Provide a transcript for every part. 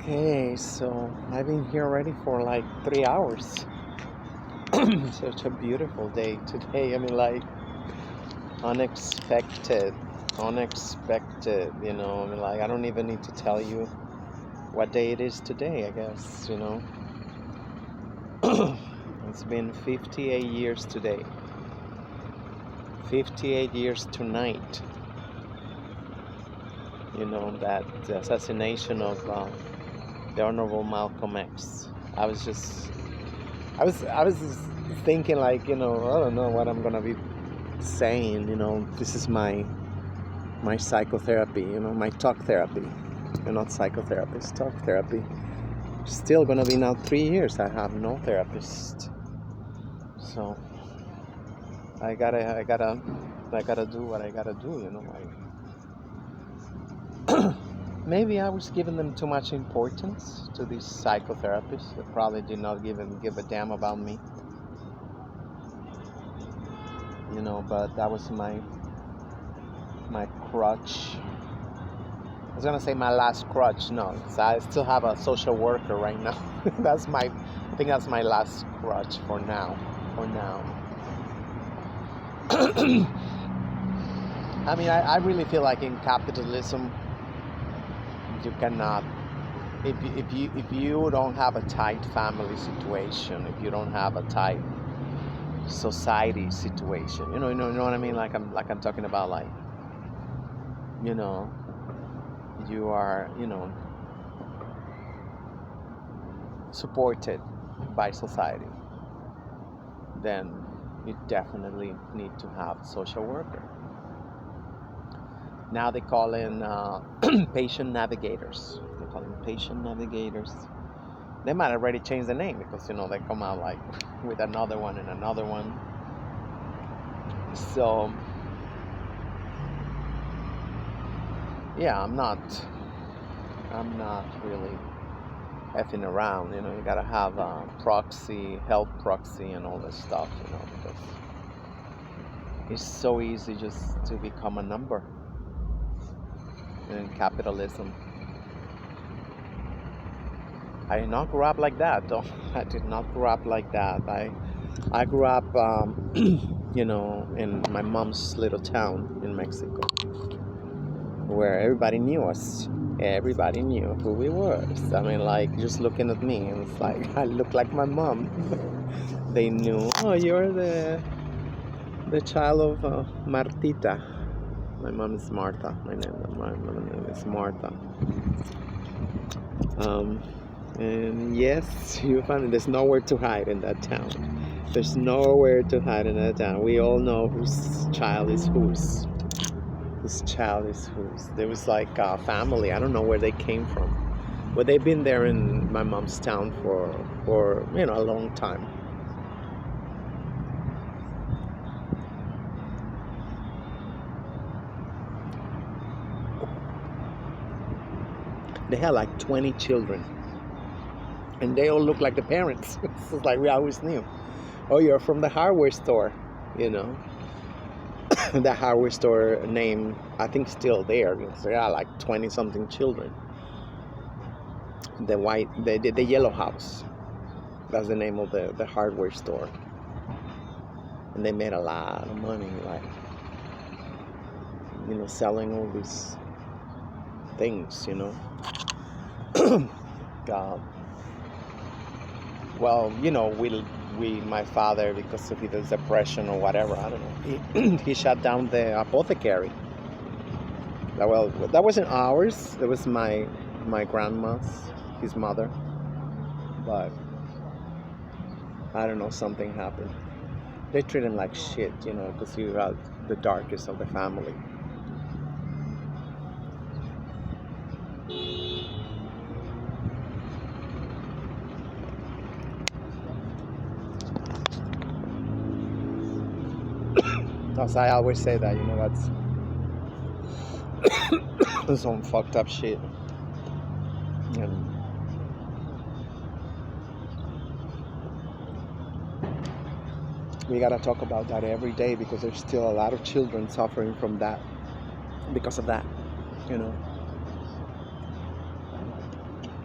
Okay, so I've been here already for like 3 hours. Such a beautiful day today. I mean, like unexpected, unexpected. I mean, like I don't even need to tell you what day it is today. I guess it's been 58 years today. 58 years tonight. That the assassination of the Honorable Malcolm X. I was just I was just thinking like, I don't know what I'm gonna be saying. This is my psychotherapy, my talk therapy. You're not psychotherapist, talk therapy. Still gonna be now 3 years. I have no therapist. So I gotta do what I gotta do, maybe I was giving them too much importance to these psychotherapists that probably did not even give a damn about me. But that was my crutch. I was gonna say my last crutch. No, 'cause I still have a social worker right now. I think that's my last crutch for now. For now. I mean, I really feel like in capitalism, you cannot. If you don't have a tight family situation, if you don't have a tight society situation, you know what I mean. Like I'm talking about, like, you know, you are, supported by society, then you definitely need to have a social worker. Now they call in patient navigators. They call them patient navigators. They might already change the name because they come out like with another one and another one. So yeah, I'm not really effing around. You gotta have a proxy, health proxy, and all this stuff. Because it's so easy just to become a number in capitalism. I did not grow up like that, though. I did not grow up like that. I grew up, in my mom's little town in Mexico, where everybody knew us. Everybody knew who we were. I mean, like, just looking at me, and it's like I look like my mom. They knew. Oh, you're the child of Martita. My mom is Martha. My name is Martha. And yes, you find it. There's nowhere to hide in that town. There's nowhere to hide in that town. We all know whose child is whose. Whose child is whose. There was like a family. I don't know where they came from, but they've been there in my mom's town for a long time. They had like 20 children, and they all look like the parents. It's like we always knew. Oh, you're from the hardware store, you know. The hardware store name, I think, still there. Because there are like 20 something children. The yellow house. That's the name of the hardware store. And they made a lot of money, like, selling all these things, God. Well, my father, because of his depression or whatever, I don't know, he shut down the apothecary. Well, that wasn't ours. That was my grandma's, his mother. But I don't know, something happened. They treat him like shit, because he was the darkest of the family. As I always say that, that's some fucked up shit. And we gotta talk about that every day because there's still a lot of children suffering from that, because of that,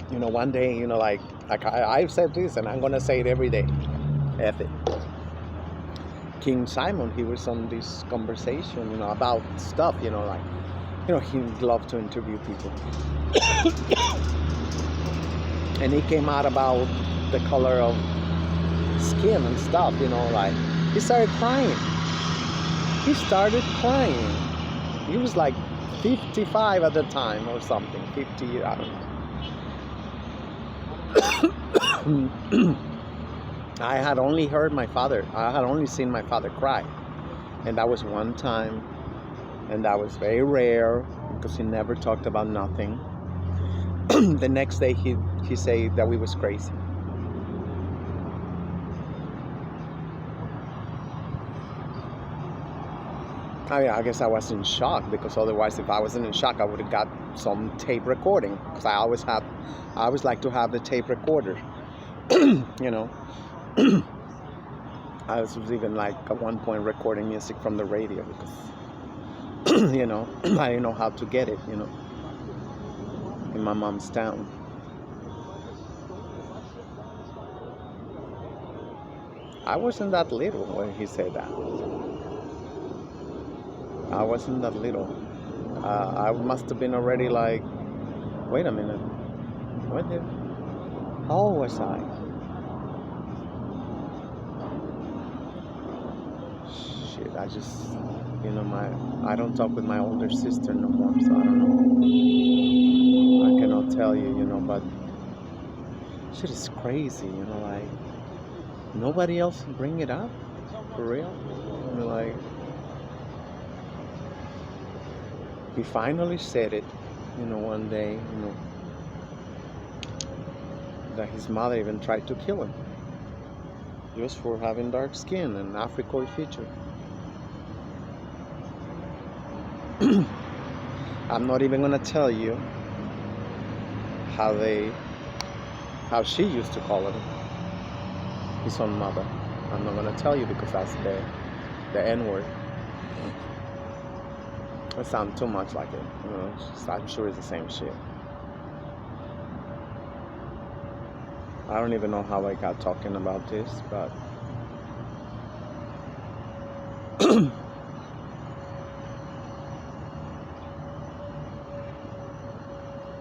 One day, like I've said this, and I'm gonna say it every day. F it. King Simon, he was on this conversation, about stuff, like, he loved to interview people. And he came out about the color of skin and stuff, like, he started crying. He started crying. He was like 55 at the time or something, 50, I don't know. I had only seen my father cry. And that was one time. And that was very rare because he never talked about nothing. The next day he said that we was crazy. I guess I was in shock, because otherwise, if I wasn't in shock, I would have got some tape recording, because I always like to have the tape recorder. I was even like at one point recording music from the radio, because I didn't know how to get it, in my mom's town. I wasn't that little when he said that. I wasn't that little. I must have been already like, wait a minute. How old was I? Shit, I just, I don't talk with my older sister no more, so I don't know. I cannot tell you, but shit is crazy, like, nobody else bring it up, for real. Like, he finally said it, one day, that his mother even tried to kill him, just for having dark skin and Africoid feature. I'm not even gonna tell you how she used to call him, his own mother. I'm not gonna tell you, because that's the N-word. It sounds too much like it, I'm sure it's the same shit. I don't even know how I got talking about this, but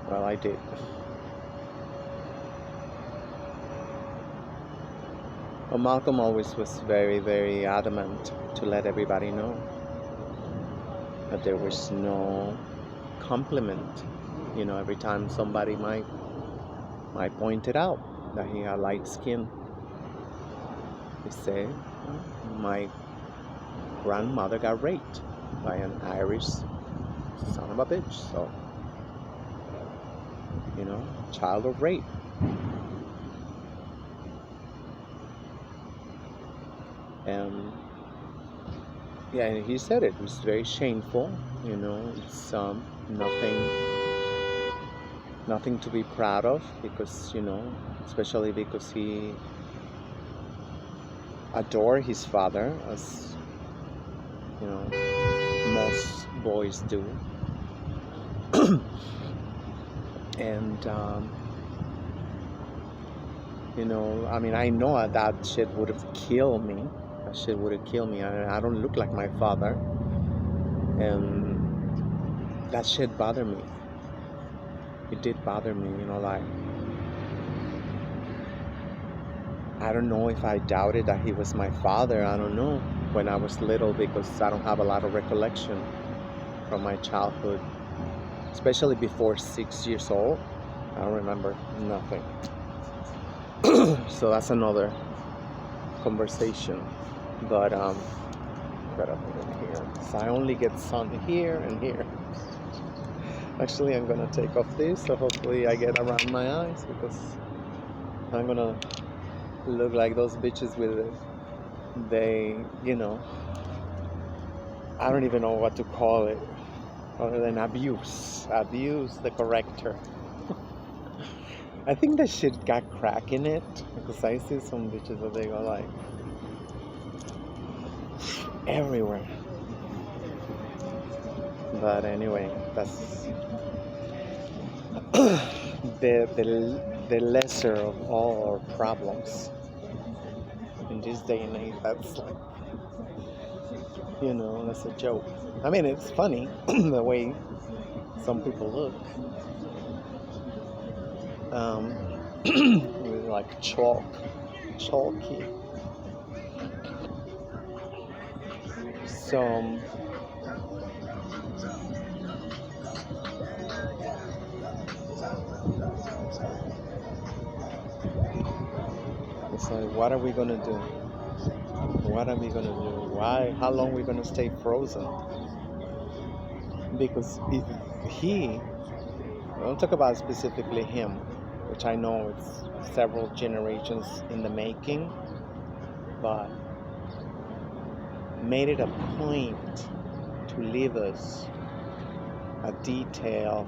well, I did. Well, Malcolm always was very, very adamant to let everybody know that there was no compliment. Every time somebody might point it out that he had light skin, he said, my grandmother got raped by an Irish son of a bitch, so, child of rape. And yeah, and he said it was very shameful, it's nothing to be proud of, because, especially because he adored his father, as, most boys do. And, I know that shit would have killed me. I don't look like my father. And that shit bothered me. It did bother me, like, I don't know if I doubted that he was my father. I don't know, when I was little, because I don't have a lot of recollection from my childhood, especially before 6 years old. I don't remember nothing. So that's another conversation. But better put it here, so I only get sun here and here. Actually, I'm gonna take off this, so hopefully I get around my eyes, because I'm gonna look like those bitches with it. I don't even know what to call it other than abuse the corrector. I think that shit got crack in it, because I see some bitches that they go like everywhere. But anyway, that's the lesser of all our problems in this day and age. That's like, that's a joke. I mean, it's funny the way some people look. With like chalky. So it's like, what are we gonna do? What are we gonna do? Why? How long are we gonna stay frozen? Because if I don't talk about specifically him, which I know it's several generations in the making, but made it a point to leave us a detailed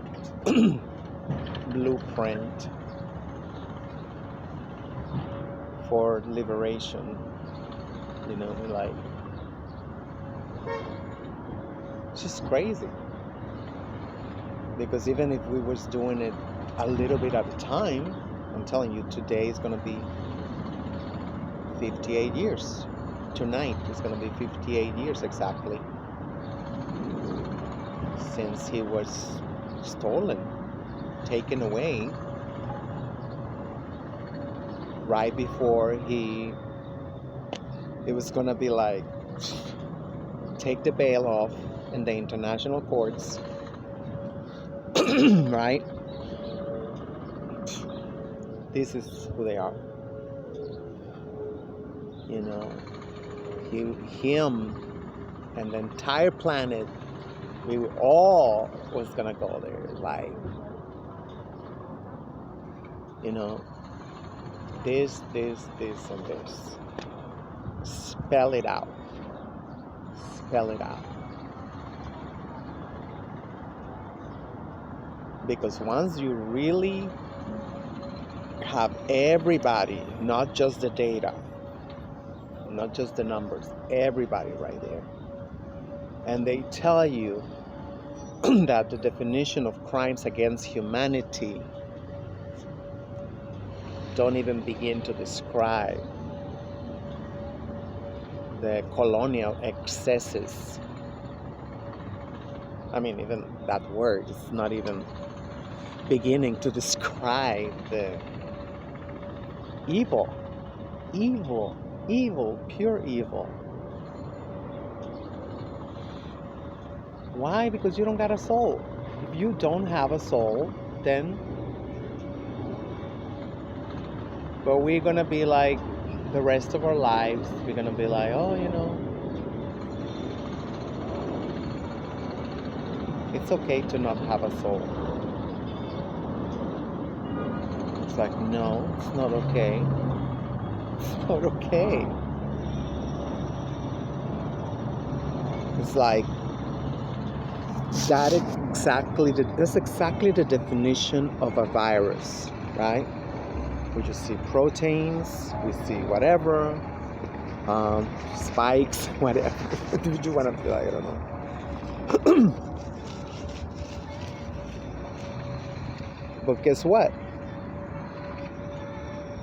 blueprint for liberation. Like, it's just crazy. Because even if we was doing it a little bit at a time, I'm telling you, today is going to be 58 years. Tonight is going to be 58 years exactly since he was stolen, taken away, right before it was going to be like, take the bail off in the international courts. Right? This is who they are. Him and the entire planet, we all was gonna go there. Like, this, and this. Spell it out. Spell it out. Because once you really have everybody, not just the data, not just the numbers, everybody right there, and they tell you that the definition of crimes against humanity don't even begin to describe the colonial excesses. I mean, even that word is not even beginning to describe the evil, pure evil. Why? Because you don't got a soul. If you don't have a soul, then, but we're gonna be like the rest of our lives, we're gonna be like, oh, it's okay to not have a soul. It's like, no, it's not okay. It's not okay. It's like, that's exactly the definition of a virus, right? We just see proteins, we see whatever, spikes, whatever. Did you want to be like, I don't know. But guess what?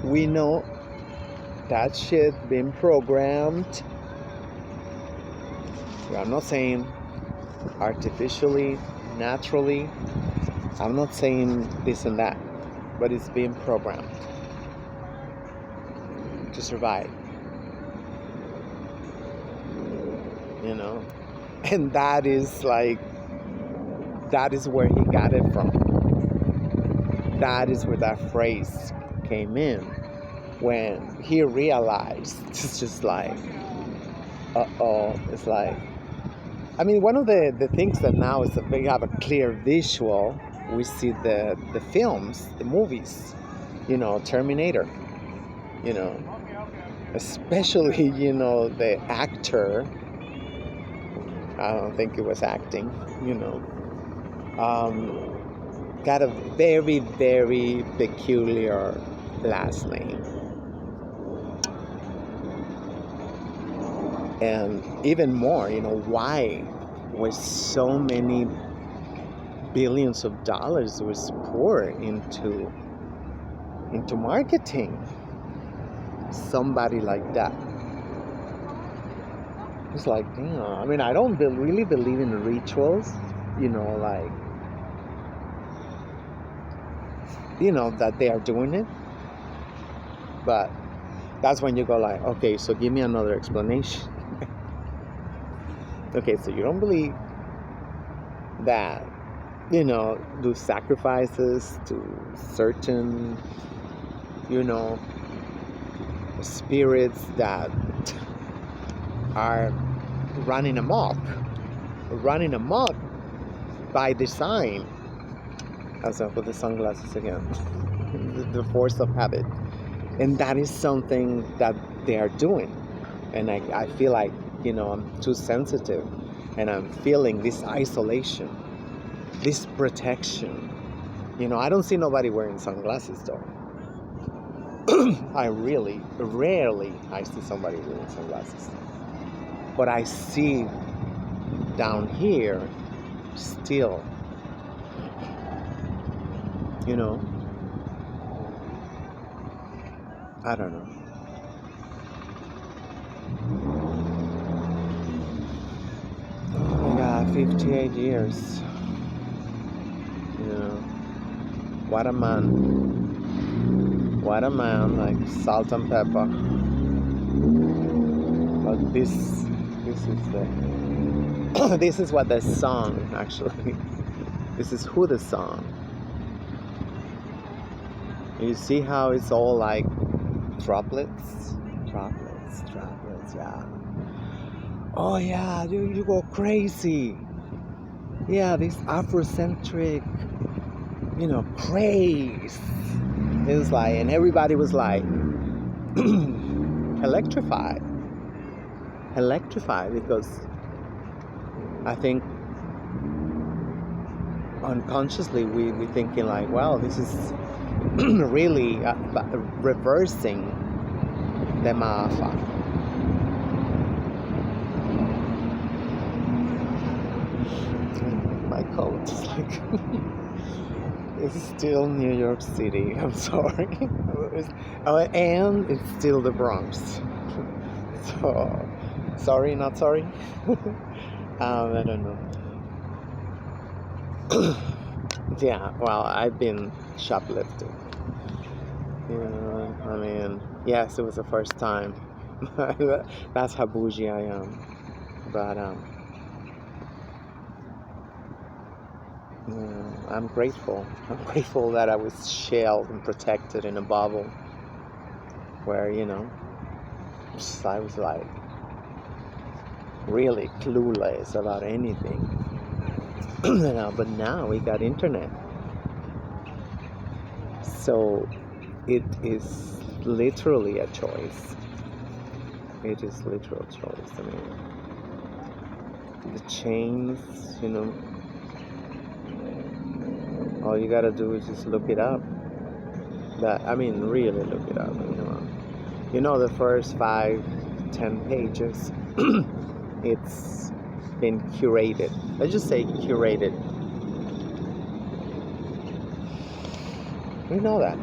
We know that shit been programmed. I'm not saying artificially, naturally. I'm not saying this and that, but it's being programmed to survive. And that is like, that is where he got it from. That is where that phrase came in, when he realized, it's just like, it's like, I mean, one of the things that now is that we have a clear visual, we see the films, the movies, Terminator, especially, the actor, I don't think it was acting, got a very, very peculiar last name. And even more, why with so many billions of dollars was poured into marketing somebody like that. It's like, damn. I mean, I don't really believe in rituals, like, that they are doing it. But that's when you go like, okay, so give me another explanation. Okay, so you don't believe that, do sacrifices to certain, spirits that are running amok by design. As I put the sunglasses again, the force of habit, and that is something that they are doing, and I feel like I'm too sensitive, and I'm feeling this isolation, this protection. I don't see nobody wearing sunglasses though. I really rarely I see somebody wearing sunglasses, but I see down here still, I don't know. Oh my God, 58 years. What a man. What a man, like salt and pepper. But this is the this is what the song actually. This is who the song. You see how it's all like droplets, yeah. Oh yeah, you go crazy. Yeah, this Afrocentric, craze. It was like, and everybody was like electrified because I think unconsciously we thinking like, well, this is really reversing the maafa. My coat is like it's still New York City. I'm sorry. And it's still the Bronx. So sorry, not sorry. I don't know. Yeah, well, I've been shoplifting. I mean, yes, it was the first time. That's how bougie I am. But I'm grateful. I'm grateful that I was shelled and protected in a bubble where, I was like really clueless about anything. But now we got internet. So it is literally a choice. It is literal choice. I mean, the chains, all you gotta do is just look it up. Really look it up. The first 5-10 pages, it's been curated. Let's just say curated. We know that.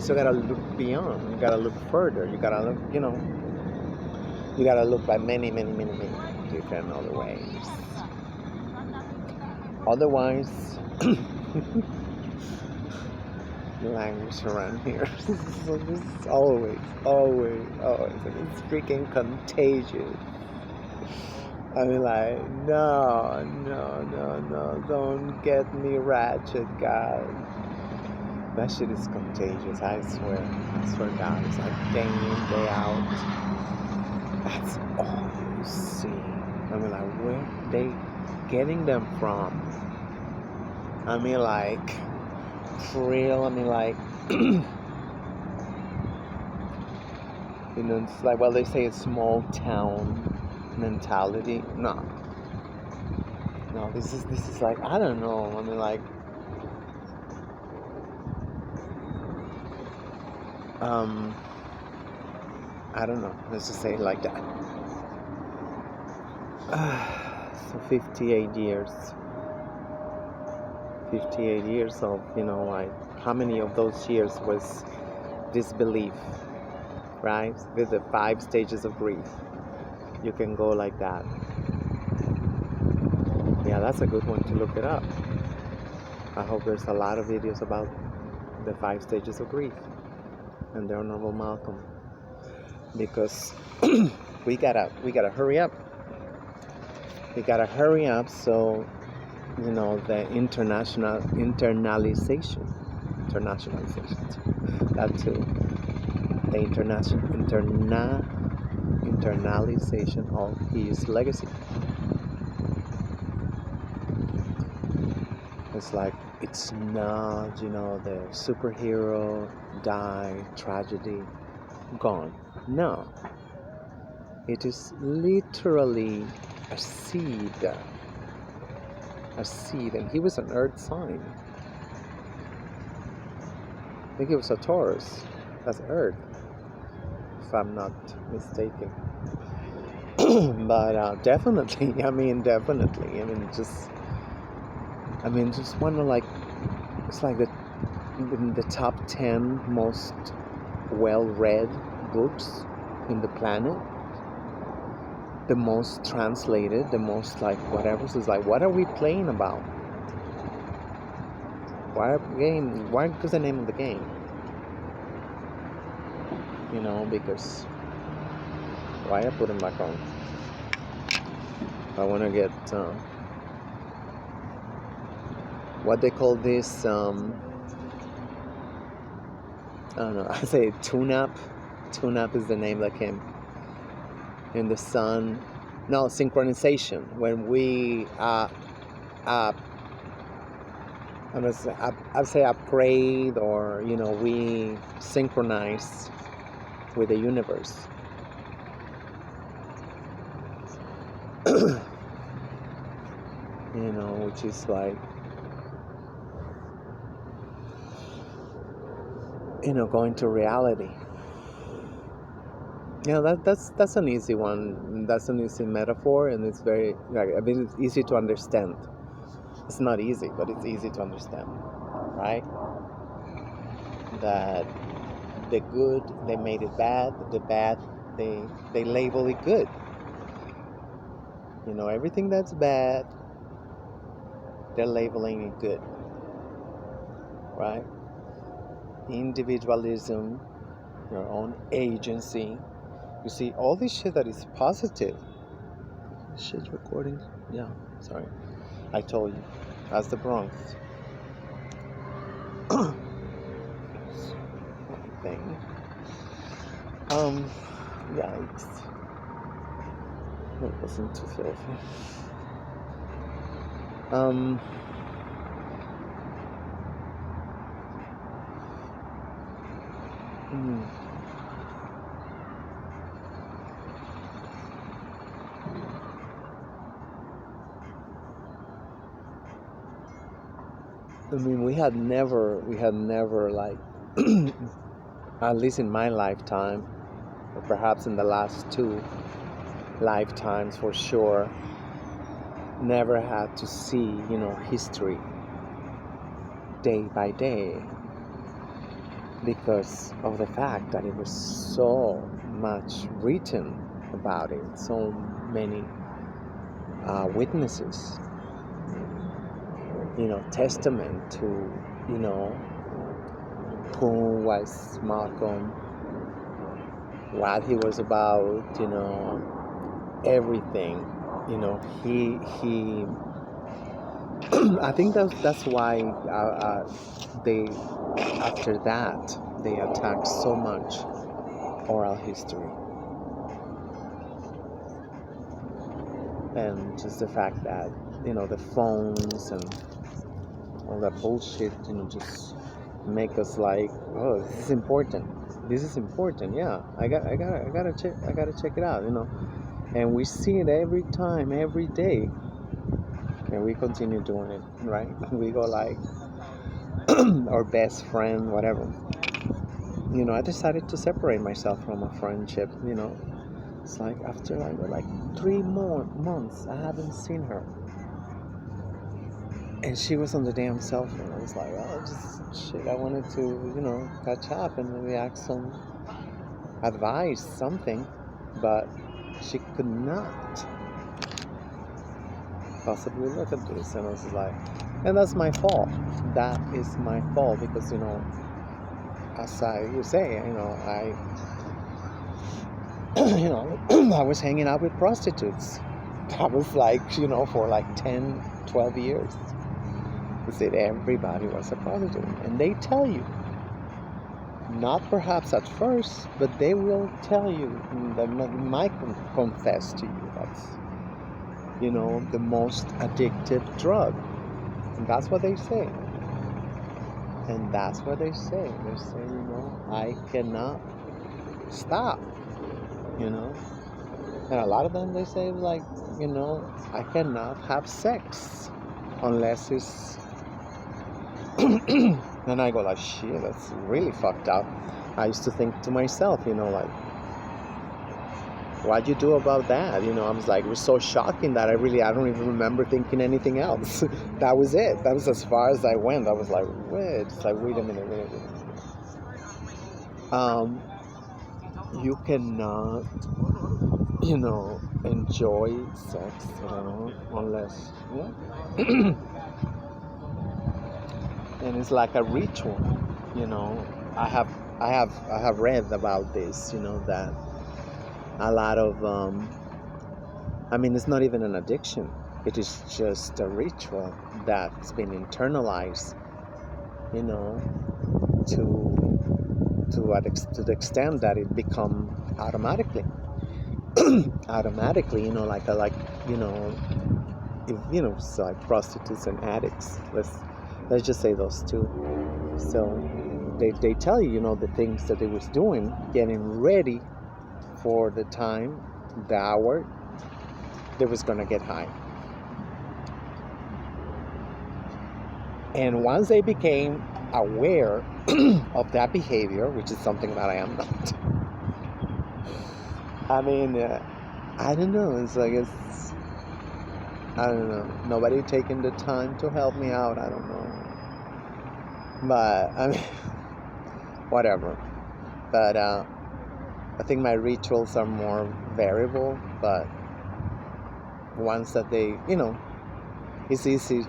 So you gotta look beyond. You gotta look further. You gotta look, you gotta look by many, many, many, many different other ways. Otherwise, language around here. So this is always. It's freaking contagious. I mean, like, no, don't get me ratchet, God. That shit is contagious, I swear God, it's like day in, day out. That's all you see. I mean, like, where are they getting them from? I mean, like, for real, I mean, like, it's like, well, they say it's small town mentality. No, this is like, I don't know, I mean, like, I don't know, let's just say it like that. So 58 years. 58 years of, like, how many of those years was disbelief, right? With the 5 stages of grief. You can go like that. Yeah, that's a good one to look it up. I hope there's a lot of videos about the 5 stages of grief and the Honorable Malcolm, because we gotta hurry up. We gotta hurry up, so the internationalization, that too, the internalization of his legacy. It's like, it's not, the superhero die, tragedy, gone. No. It is literally a seed. A seed. And he was an earth sign. I think he was a Taurus. That's earth, if I'm not mistaken. But definitely, just one of, like, it's like the top 10 most well-read books in the planet, the most translated, the most, like, whatever. So it's like, what are we playing about? Why is the name of the game? Because why I put him back on? I want to get what they call this, I don't know, I say tune-up. Tune-up is the name that came in the sun. No, synchronization. When we I say upgrade, or we synchronize with the universe. Which is like, going to reality. That's an easy one. That's an easy metaphor, and it's very, it's easy to understand. It's not easy, but it's easy to understand, right? That the good, they made it bad. The bad, they label it good. Everything that's bad, they're labeling it good, right? Individualism, your own agency. You see, all this shit that is positive. Shit's recording. Yeah, sorry. I told you. That's the Bronx. Thing. Yikes. It wasn't too filthy. We had never, like, at least in my lifetime, or perhaps in the last 2 lifetimes for sure, never had to see, history day by day, because of the fact that it was so much written about it, so many witnesses, testament to, who was Malcolm, what he was about, everything, he I think that's why they, after that, they attacked so much oral history, and just the fact that the phones and all that bullshit, just make us like, oh, this is important. Yeah, I gotta check it out, and we see it every time, every day, and we continue doing it, right? We go like our best friend, whatever. I decided to separate myself from a friendship, It's like after like 3 more months, I haven't seen her, and she was on the damn cell phone. I was like, oh, just shit. I wanted to, catch up and maybe ask some advice, something, but she could not possibly look at this, and I was like, and that's my fault. That is my fault because as you say, I was hanging out with prostitutes. That was like, for like 10, 12 years. They said everybody was a prostitute. And they tell you, not perhaps at first, but they will tell you, they might confess to you, that's, the most addictive drug. And that's what they say. And that's what they say. They say, I cannot stop. And a lot of them, they say, like, I cannot have sex unless it's and I go like, shit, that's really fucked up. I used to think to myself, like, what'd you do about that? I was like, it was so shocking that I don't even remember thinking anything else. That was it. That was as far as I went. I was like, wait a minute. You cannot, enjoy sex, unless, and it's like a ritual, I have read about this, that a lot of, it's not even an addiction. It is just a ritual that's been internalized, to the extent that it become automatically, if, it's like prostitutes and addicts. Let's just say those two. So they tell you, the things that they was doing, getting ready for the time, the hour they was gonna get high. And once they became aware of that behavior, which is something that I am not. I don't know. It's like I don't know. Nobody taking the time to help me out. I don't know. But whatever. But I think my rituals are more variable. But once that they, it's easy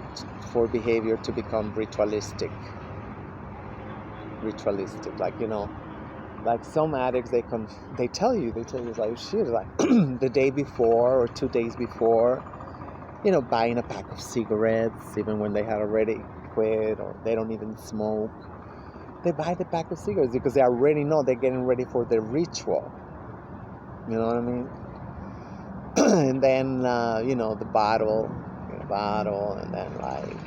for behavior to become ritualistic. Like, like some addicts, they tell you like, shit, like the day before or 2 days before, buying a pack of cigarettes, even when they had already quit, or they don't even smoke. They buy the pack of cigarettes because they already know they're getting ready for the ritual. You know what I mean? And then, the bottle, and then like,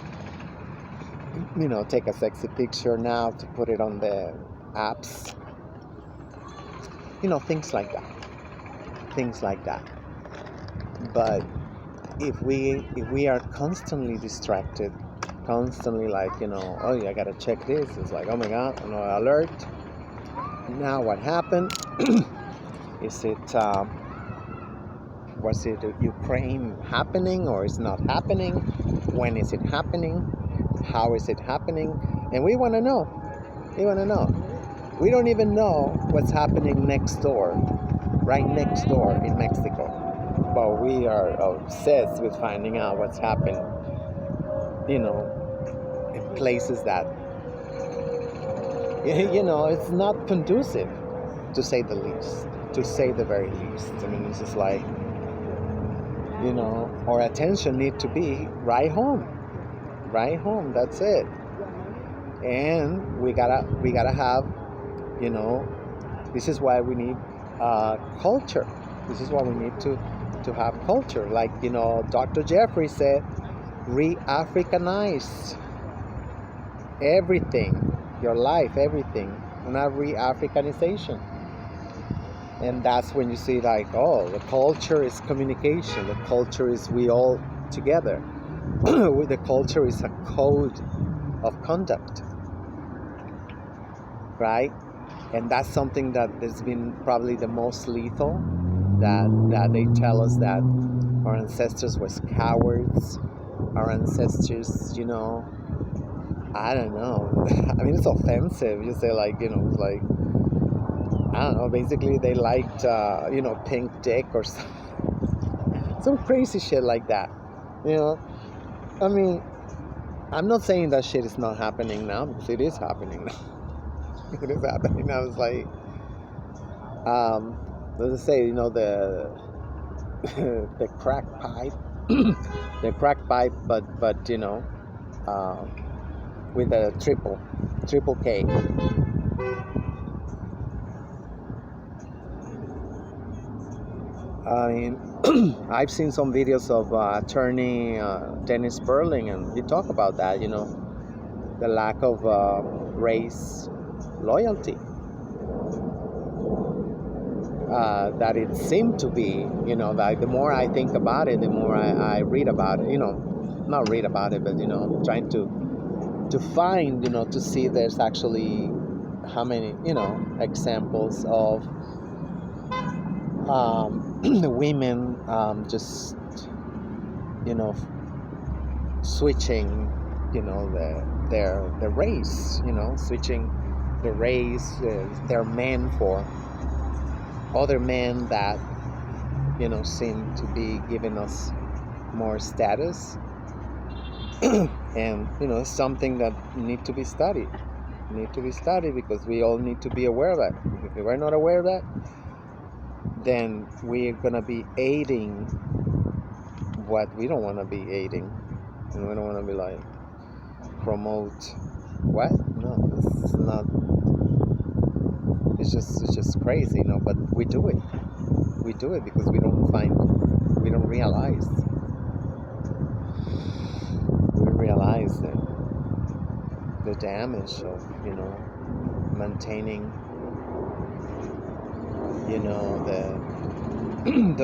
take a sexy picture now to put it on the apps. Things like that. But if we are constantly distracted, constantly like, oh yeah, I gotta check this. It's like, oh my God, alert. Now what happened? Is it was it Ukraine happening, or is not happening? When is it happening? How is it happening? And we want to know. We don't even know what's happening next door, right next door in Mexico. But we are obsessed with finding out what's happening, in places that, it's not conducive, to say the least, to say the very least. It's just like, our attention need to be right home, that's it. And we gotta have, this is why we need culture. This is why we need to have culture. Like, Dr. Jeffrey said, re-Africanize everything, your life, everything, not re-Africanization. And that's when you see like, oh, the culture is communication. The culture is we all together. The culture is a code of conduct, right? And that's something that has been probably the most lethal that they tell us that our ancestors was cowards. Our ancestors, I don't know. I mean, it's offensive. You say like, like, I don't know. Basically, they liked, pink dick or some crazy shit like that. You know, I mean, I'm not saying that shit is not happening now, because it is happening now. It is happening now. It's like, let's say, the crack pipe, the crack pipe, but with a triple K. I mean, I've seen some videos of attorney Dennis Berling, and he talk about that. The lack of race loyalty. That it seemed to be, like the more I think about it, the more I read about it. Not read about it, but trying to find, to see there's actually how many, examples of women just, you know, switching, their race, switching the race, their men for other men that, seem to be giving us more status. And, it's something that need to be studied. Because we all need to be aware of that. If we're not aware of that, then we're gonna be aiding what we don't want to be aiding, and we don't want to be like promote what? No, it's not. It's just crazy, But we do it. We do it because we don't realize. We realize the damage of maintaining the